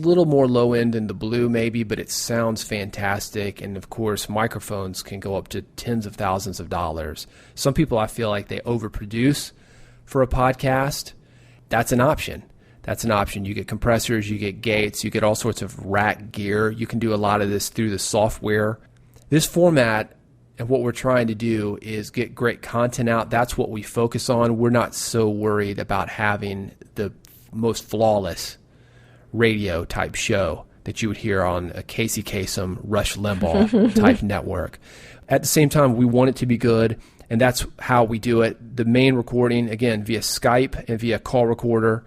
little more low end than the Blue maybe, but it sounds fantastic. And of course, microphones can go up to tens of thousands of dollars. Some people, I feel like they overproduce for a podcast. That's an option. You get compressors, you get gates, you get all sorts of rack gear. You can do a lot of this through the software. This format and what we're trying to do is get great content out. That's what we focus on. We're not so worried about having the most flawless radio type show that you would hear on a Casey Kasem, Rush Limbaugh type network. At the same time, we want it to be good, and that's how we do it. The main recording, again, via Skype and via call recorder,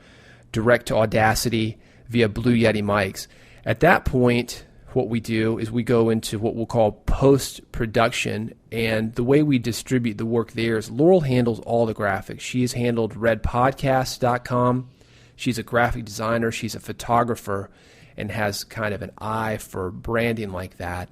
direct to Audacity, via Blue Yeti mics. At that point, what we do is we go into what we'll call post-production, and the way we distribute the work there is Laurel handles all the graphics. She has handled redpodcast.com. She's a graphic designer, she's a photographer, and has kind of an eye for branding like that.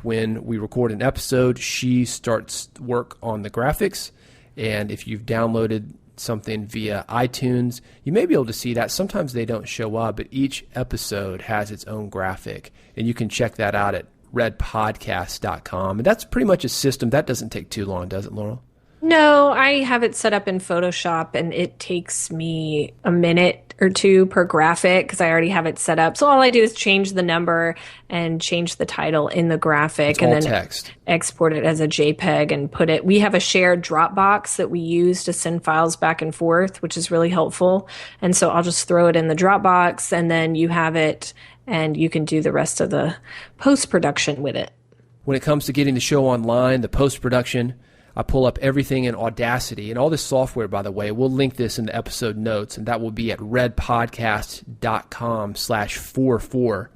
When we record an episode, she starts work on the graphics, and if you've downloaded something via iTunes, you may be able to see that. Sometimes they don't show up, but each episode has its own graphic, and you can check that out at redpodcast.com. And that's pretty much a system. That doesn't take too long, does it, Laurel? No, I have it set up in Photoshop, and it takes me a minute or two per graphic because I already have it set up. So all I do is change the number and change the title in the graphic, and then text. Export it as a JPEG and put it. We have a shared Dropbox that we use to send files back and forth, which is really helpful. And so I'll just throw it in the Dropbox, and then you have it, and you can do the rest of the post-production with it. When it comes to getting the show online, the post-production, I pull up everything in Audacity, and all this software, by the way, we'll link this in the episode notes, and that will be at redpodcast.com/44.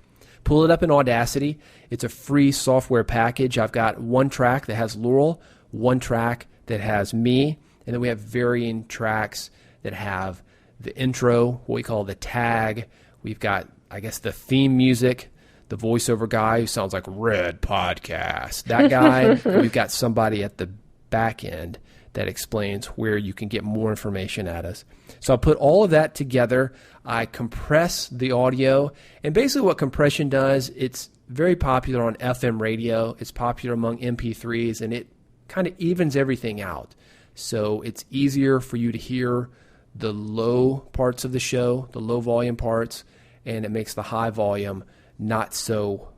Pull it up in Audacity. It's a free software package. I've got one track that has Laurel, one track that has me, and then we have varying tracks that have the intro, what we call the tag. We've got, I guess, the theme music, the voiceover guy who sounds like Red Podcast, that guy. We've got somebody at the back end that explains where you can get more information at us. So I put all of that together. I compress the audio, and basically what compression does, it's very popular on FM radio. It's popular among MP3s, and it kind of evens everything out. So it's easier for you to hear the low parts of the show, the low volume parts, and it makes the high volume not so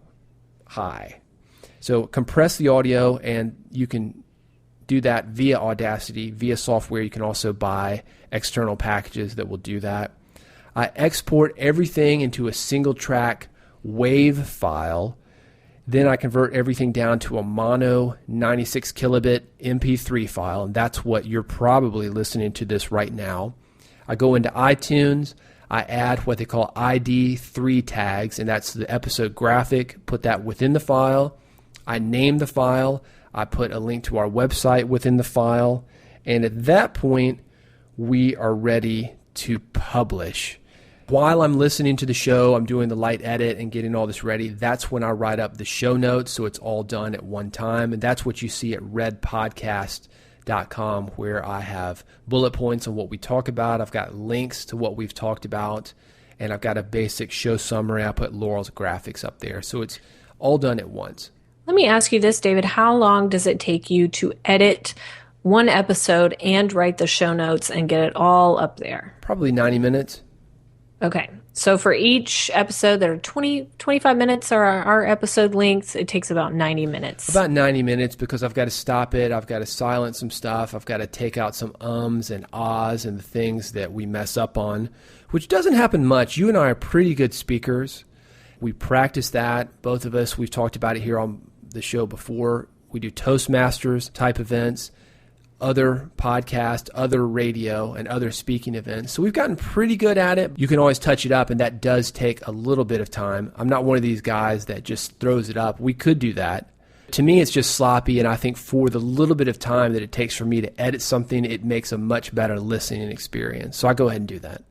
high. So compress the audio, and you can do that via Audacity, via software. You can also buy external packages that will do that. I export everything into a single track WAV file. Then I convert everything down to a mono 96 kilobit MP3 file, and that's what you're probably listening to this right now. I go into iTunes. I add what they call ID3 tags, and that's the episode graphic. Put that within the file. I name the file. I put a link to our website within the file, and at that point, we are ready to publish. While I'm listening to the show, I'm doing the light edit and getting all this ready. That's when I write up the show notes, so it's all done at one time, and that's what you see at redpodcast.com, where I have bullet points on what we talk about. I've got links to what we've talked about, and I've got a basic show summary. I put Laurel's graphics up there, so it's all done at once. Let me ask you this, David. How long does it take you to edit one episode and write the show notes and get it all up there? Probably 90 minutes. Okay. So for each episode that are 25 minutes are our episode lengths, it takes about 90 minutes. About 90 minutes because I've got to stop it. I've got to silence some stuff. I've got to take out some ums and ahs and the things that we mess up on, which doesn't happen much. You and I are pretty good speakers. We practice that. Both of us, we've talked about it here on the show before. We do Toastmasters type events, other podcasts, other radio, and other speaking events. So we've gotten pretty good at it. You can always touch it up, and that does take a little bit of time. I'm not one of these guys that just throws it up. We could do that. To me, it's just sloppy, and I think for the little bit of time that it takes for me to edit something, it makes a much better listening experience. So I go ahead and do that.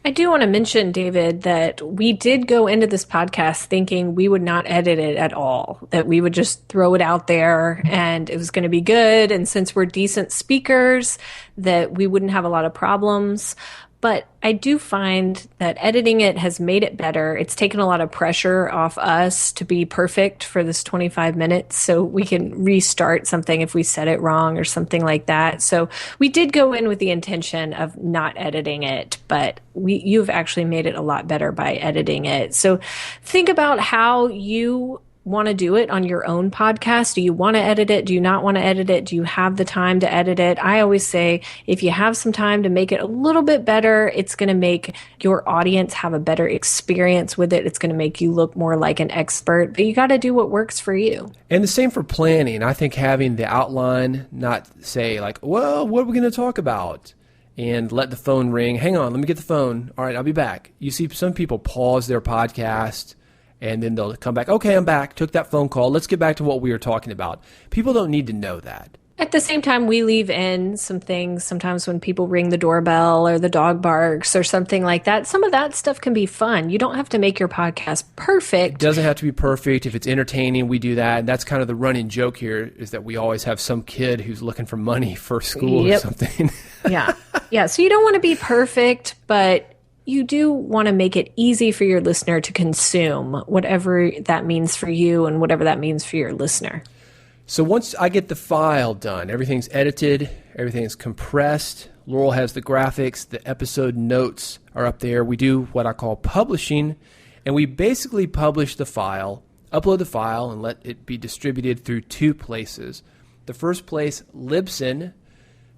I do want to mention, David, that we did go into this podcast thinking we would not edit it at all, that we would just throw it out there and it was going to be good. And since we're decent speakers, that we wouldn't have a lot of problems. But I do find that editing it has made it better. It's taken a lot of pressure off us to be perfect for this 25 minutes so we can restart something if we said it wrong or something like that. So we did go in with the intention of not editing it, but you've actually made it a lot better by editing it. So think about how you want to do it on your own podcast. Do you want to edit it? Do you not want to edit it? Do you have the time to edit it? I always say if you have some time to make it a little bit better, it's going to make your audience have a better experience with it. It's going to make you look more like an expert, but you got to do what works for you. And the same for planning. I think having the outline, not say like, well, what are we going to talk about? And let the phone ring. Hang on, let me get the phone. All right, I'll be back. You see some people pause their podcast and then they'll come back. Okay, I'm back. Took that phone call. Let's get back to what we were talking about. People don't need to know that. At the same time, we leave in some things sometimes when people ring the doorbell or the dog barks or something like that. Some of that stuff can be fun. You don't have to make your podcast perfect. It doesn't have to be perfect. If it's entertaining, we do that. And that's kind of the running joke here is that we always have some kid who's looking for money for school or something. Yeah. So you don't want to be perfect, but you do want to make it easy for your listener to consume, whatever that means for you and whatever that means for your listener. So once I get the file done, everything's edited, everything's compressed, Laurel has the graphics, the episode notes are up there. We do what I call publishing, and we basically publish the file, upload the file, and let it be distributed through two places. The first place, Libsyn,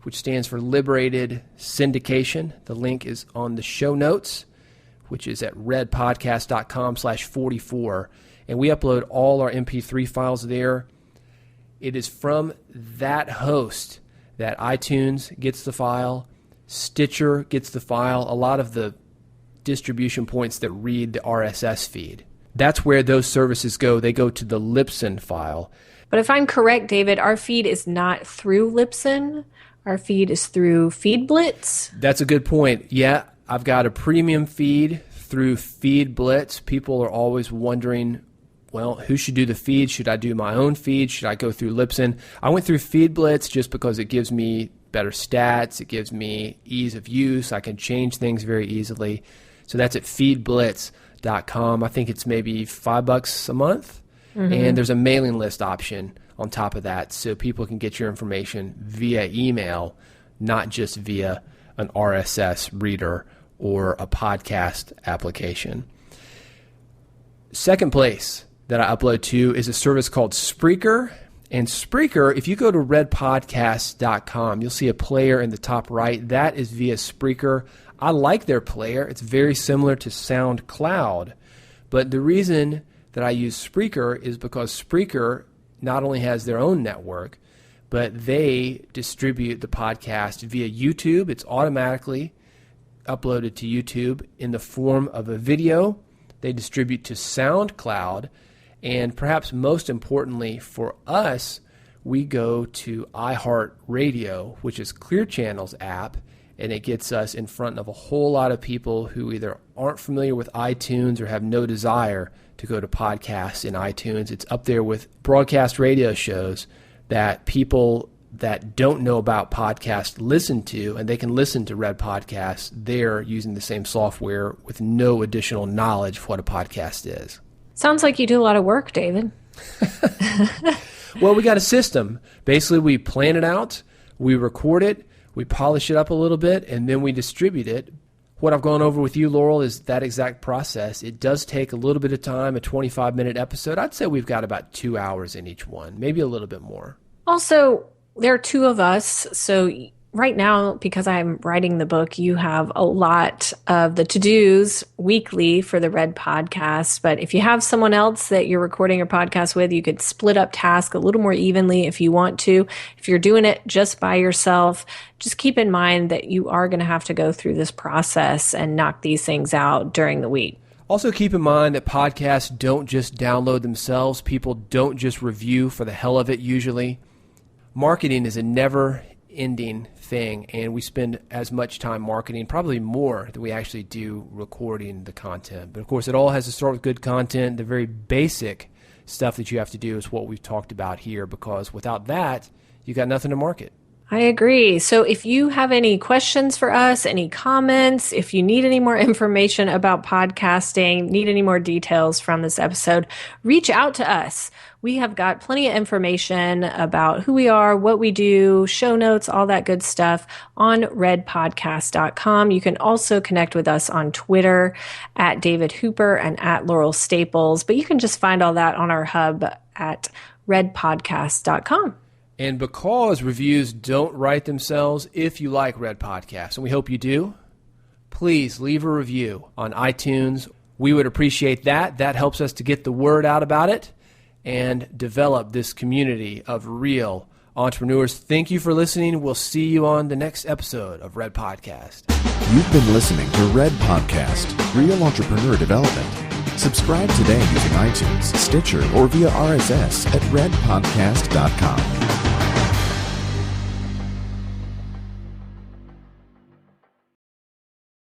which stands for Liberated Syndication. The link is on the show notes, which is at redpodcast.com/44. And we upload all our MP3 files there. It is from that host that iTunes gets the file, Stitcher gets the file, a lot of the distribution points that read the RSS feed. That's where those services go. They go to the Libsyn file. But if I'm correct, David, our feed is not through Libsyn. Our feed is through FeedBlitz. That's a good point. Yeah, I've got a premium feed through FeedBlitz. People are always wondering, well, who should do the feed? Should I do my own feed? Should I go through Libsyn? I went through FeedBlitz just because it gives me better stats. It gives me ease of use. I can change things very easily. So that's at feedblitz.com. I think it's maybe $5 a month. Mm-hmm. And there's a mailing list option on top of that, so people can get your information via email, not just via an RSS reader or a podcast application. Second place that I upload to is a service called Spreaker. And Spreaker, if you go to redpodcast.com, you'll see a player in the top right. That is via Spreaker. I like their player. It's very similar to SoundCloud. But the reason that I use Spreaker is because Spreaker not only has their own network, but they distribute the podcast via YouTube. It's automatically uploaded to YouTube in the form of a video. They distribute to SoundCloud. And perhaps most importantly for us, we go to iHeartRadio, which is Clear Channel's app, and it gets us in front of a whole lot of people who either aren't familiar with iTunes or have no desire to go to podcasts in iTunes. It's up there with broadcast radio shows that people that don't know about podcasts listen to, and they can listen to Red Podcasts there using the same software with no additional knowledge of what a podcast is. Sounds like you do a lot of work, David. Well, we got a system. Basically, we plan it out, we record it, we polish it up a little bit, and then we distribute it. What I've gone over with you, Laurel, is that exact process. It does take a little bit of time, a 25-minute episode. I'd say we've got about 2 hours in each one, maybe a little bit more. Also, there are two of us, so right now, because I'm writing the book, you have a lot of the to-dos weekly for the Red Podcast. But if you have someone else that you're recording your podcast with, you could split up tasks a little more evenly if you want to. If you're doing it just by yourself, just keep in mind that you are going to have to go through this process and knock these things out during the week. Also keep in mind that podcasts don't just download themselves. People don't just review for the hell of it usually. Marketing is a never-ending thing, and we spend as much time marketing, probably more than we actually do recording the content. But of course, it all has to start with good content. The very basic stuff that you have to do is what we've talked about here, because without that, you got nothing to market. I agree. So if you have any questions for us, any comments, if you need any more information about podcasting, need any more details from this episode, reach out to us. We have got plenty of information about who we are, what we do, show notes, all that good stuff on redpodcast.com. You can also connect with us on Twitter at David Hooper and at Laurel Staples, but you can just find all that on our hub at redpodcast.com. And because reviews don't write themselves, if you like Red Podcast, and we hope you do, please leave a review on iTunes. We would appreciate that. That helps us to get the word out about it and develop this community of real entrepreneurs. Thank you for listening. We'll see you on the next episode of Red Podcast. You've been listening to Red Podcast, Real Entrepreneur Development. Subscribe today using iTunes, Stitcher, or via RSS at redpodcast.com.